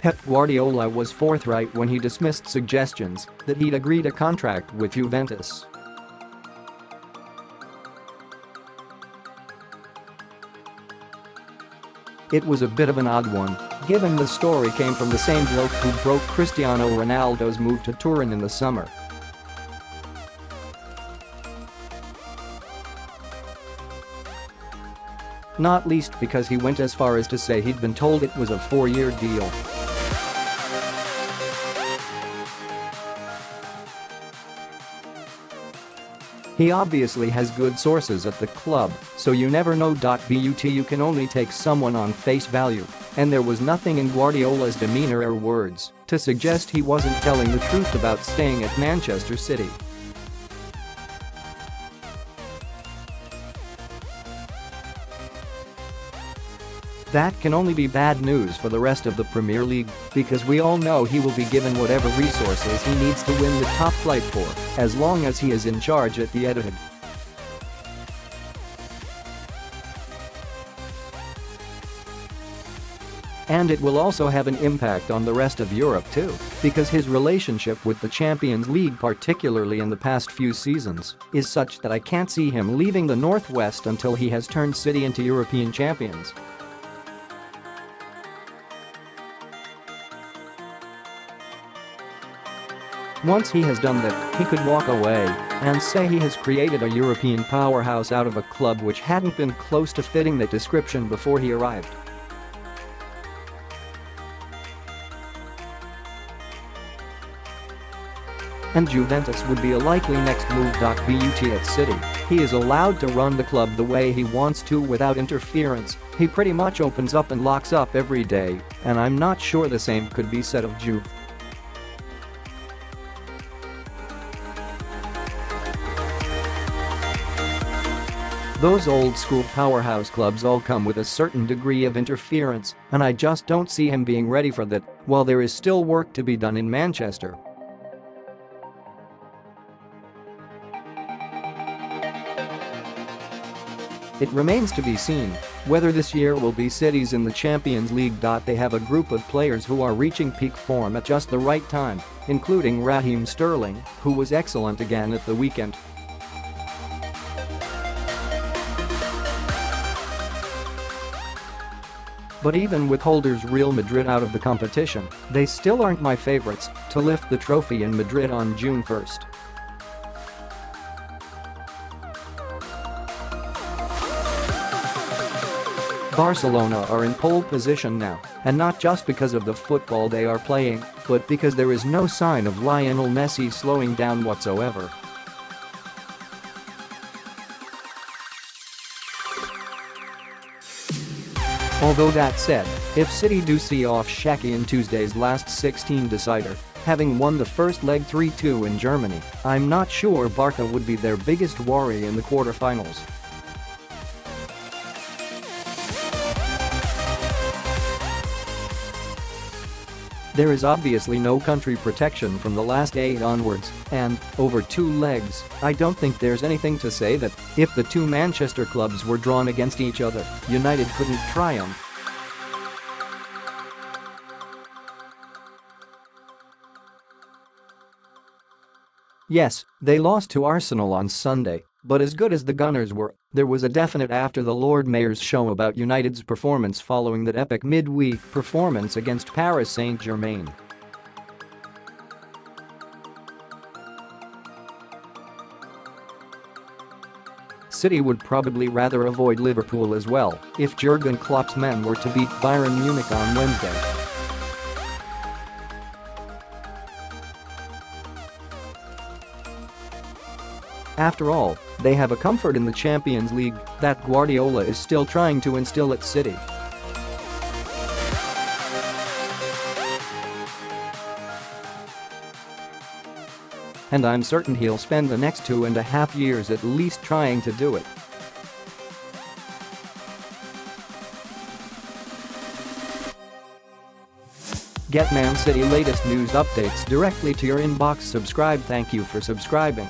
Pep Guardiola was forthright when he dismissed suggestions that he'd agreed a contract with Juventus. It was a bit of an odd one, given the story came from the same bloke who broke Cristiano Ronaldo's move to Turin in the summer. Not least because he went as far as to say he'd been told it was a 4-year deal. He obviously has good sources at the club, so you never know.But you can only take someone on face value, and there was nothing in Guardiola's demeanour or words to suggest he wasn't telling the truth about staying at Manchester City. That can only be bad news for the rest of the Premier League, because we all know he will be given whatever resources he needs to win the top flight for, as long as he is in charge at the Etihad. And it will also have an impact on the rest of Europe too, because his relationship with the Champions League, particularly in the past few seasons, is such that I can't see him leaving the Northwest until he has turned City into European champions. Once he has done that, he could walk away and say he has created a European powerhouse out of a club which hadn't been close to fitting that description before he arrived. And Juventus would be a likely next move.But at City. He is allowed to run the club the way he wants to without interference. He pretty much opens up and locks up every day, and I'm not sure the same could be said of Juve. Those old-school powerhouse clubs all come with a certain degree of interference, and I just don't see him being ready for that, while there is still work to be done in Manchester. It remains to be seen whether this year will be City's in the Champions League. They have a group of players who are reaching peak form at just the right time, including Raheem Sterling, who was excellent again at the weekend. But even with holders Real Madrid out of the competition, they still aren't my favorites to lift the trophy in Madrid on June 1st. Barcelona are in pole position now, and not just because of the football they are playing, but because there is no sign of Lionel Messi slowing down whatsoever. Although that said, if City do see off Schalke in Tuesday's last 16 decider, having won the first leg 3-2 in Germany, I'm not sure Barca would be their biggest worry in the quarter-finals. There is obviously no country protection from the last 8 onwards, and, over 2 legs, I don't think there's anything to say that, if the two Manchester clubs were drawn against each other, United couldn't triumph. Yes, they lost to Arsenal on Sunday, but as good as the Gunners were, there was a definite after the Lord Mayor's show about United's performance following that epic midweek performance against Paris Saint-Germain. City would probably rather avoid Liverpool as well if Jurgen Klopp's men were to beat Bayern Munich on Wednesday. After all, they have a comfort in the Champions League that Guardiola is still trying to instill at City. And I'm certain he'll spend the next 2.5 years at least trying to do it. Get Man City latest news updates directly to your inbox. Subscribe. Thank you for subscribing.